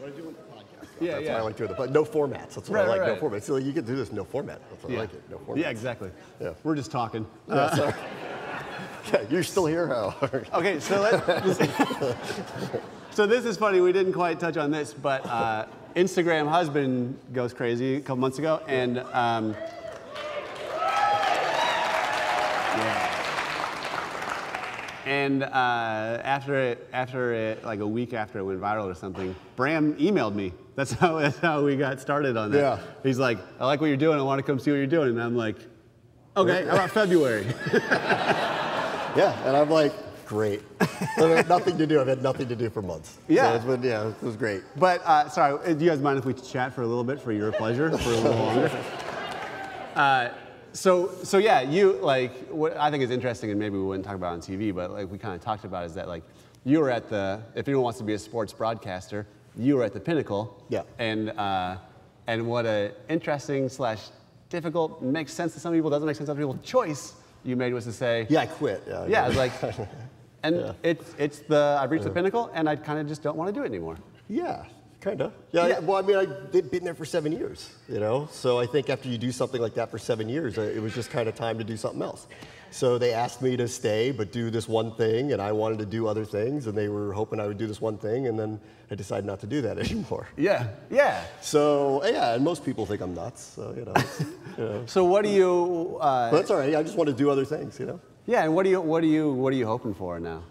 What I do on the podcast. Yeah, That's yeah. why I like doing but no formats. That's what I like. Right. No format. So you can do this no format. That's what I like it. No format. Yeah, exactly. Yeah. We're just talking. Yeah, sorry. Yeah, you're still here, Hal. Okay, so so this is funny. We didn't quite touch on this, but Instagram husband goes crazy a couple months ago, and And after it, like a week after it went viral or something, Bram emailed me. That's how we got started on that. Yeah. He's like, I like what you're doing. I want to come see what you're doing. And I'm like, okay, how about February? Yeah, and I'm like, great. I had nothing to do. I've had nothing to do for months. Yeah. So it was great. But sorry, do you guys mind if we chat for a little bit for your pleasure, for a little longer? So yeah, you like what I think is interesting, and maybe we wouldn't talk about it on TV, but like we kind of talked about is that like you were at the, if anyone wants to be a sports broadcaster, you were at the pinnacle. Yeah. And what a interesting / difficult, makes sense to some people, doesn't make sense to other people, choice you made was to say. Yeah, I quit. Yeah, like, and it's the I've reached the pinnacle, and I kind of just don't want to do it anymore. Yeah. Kind of. Yeah. Well, I mean, I've been there for 7 years, you know? So I think after you do something like that for 7 years, it was just kind of time to do something else. So they asked me to stay, but do this one thing, and I wanted to do other things, and they were hoping I would do this one thing, and then I decided not to do that anymore. Yeah. So, yeah, and most people think I'm nuts, so, you know. So what do you... but that's all right. I just want to do other things, you know? Yeah, and what are you hoping for now?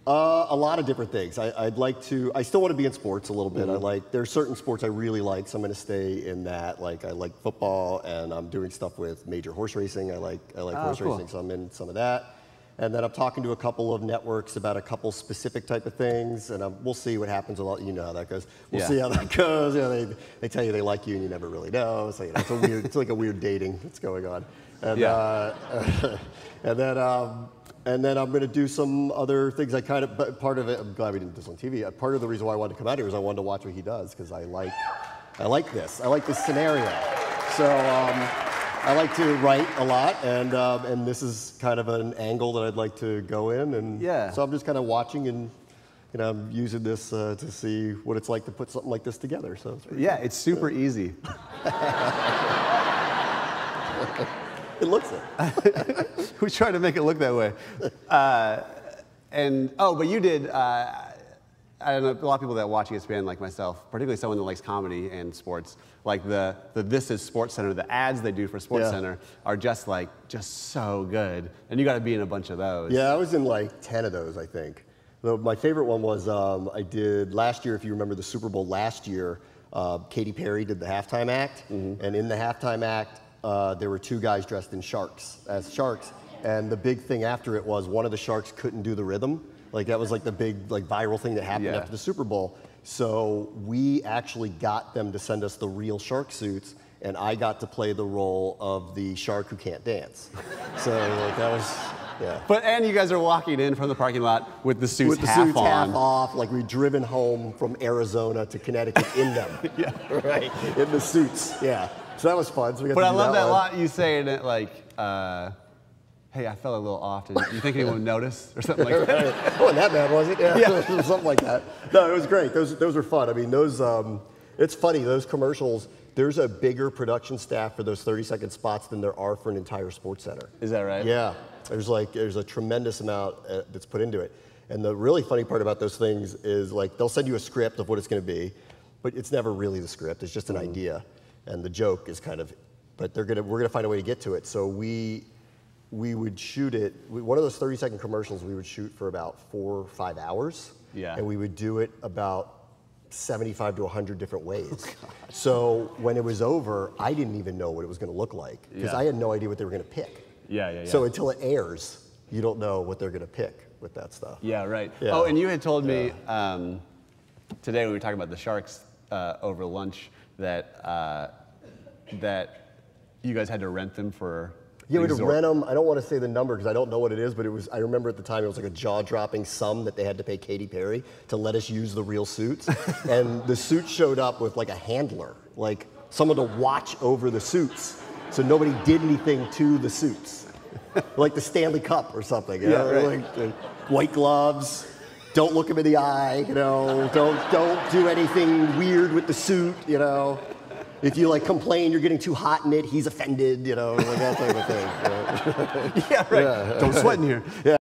A lot of different things. I'd like to, I still want to be in sports a little bit. Mm-hmm. There are certain sports I really like, so I'm going to stay in that. Like, I like football, and I'm doing stuff with major horse racing. I like horse racing, so I'm in some of that. And then I'm talking to a couple of networks about a couple specific type of things, and we'll see what happens. You know how that goes. We'll see how that goes. You know, they tell you they like you, and you never really know. So you know, it's like a weird dating that's going on. And, and then I'm going to do some other things. But part of it, I'm glad we didn't do this on TV. Part of the reason why I wanted to come out here is I wanted to watch what he does, because I like this. I like this scenario. So I like to write a lot, and this is kind of an angle that I'd like to go in. And so I'm just kind of watching, and you know, I'm using this to see what it's like to put something like this together. So it's pretty cool. It's super easy. It looks it. We try to make it look that way. But you did, I don't know, a lot of people that watch ESPN like myself, particularly someone that likes comedy and sports, like the This Is Sports Center, the ads they do for Sports Center are just so good. And you got to be in a bunch of those. Yeah, I was in like 10 of those, I think. My favorite one was I did last year, if you remember the Super Bowl last year, Katy Perry did the halftime act. Mm-hmm. And in the halftime act, there were two guys dressed as sharks, and the big thing after it was one of the sharks couldn't do the rhythm. Like that was like the big viral thing that happened after the Super Bowl. So we actually got them to send us the real shark suits, and I got to play the role of the shark who can't dance. So that was, And you guys are walking in from the parking lot with the suits half off, like we'd driven home from Arizona to Connecticut in them. Right, in the suits, So that was fun. So we got but to I do love that one. lot. You saying it like, hey, I fell a little off. Do you think anyone would notice or something like that? It wasn't that bad, was it? Yeah. Something like that. No, it was great. Those were fun. I mean, it's funny, those commercials, there's a bigger production staff for those 30-second spots than there are for an entire sports center. Is that right? Yeah. There's a tremendous amount that's put into it. And the really funny part about those things is like they'll send you a script of what it's going to be, but it's never really the script. It's just an idea. And the joke is kind of, but we're gonna find a way to get to it. So we would shoot it. One of those 30-second commercials we would shoot for about 4 or 5 hours. Yeah. And we would do it about 75 to 100 different ways. So when it was over, I didn't even know what it was going to look like because I had no idea what they were going to pick. Yeah. So until it airs, you don't know what they're going to pick with that stuff. Yeah, right. Yeah. Oh, and you had told me today when we were talking about the sharks over lunch that you guys had to rent them for. Yeah, we had to rent them. I don't want to say the number because I don't know what it is, but I remember at the time it was like a jaw-dropping sum that they had to pay Katy Perry to let us use the real suits. And the suits showed up with like a handler, like someone to watch over the suits. So nobody did anything to the suits. Like the Stanley Cup or something. You know? Right. Like white gloves, don't look him in the eye, you know, don't do anything weird with the suit, you know. If you like complain you're getting too hot in it, he's offended, you know, like that type of thing. You know? Yeah, right. Don't sweat in here. Yeah.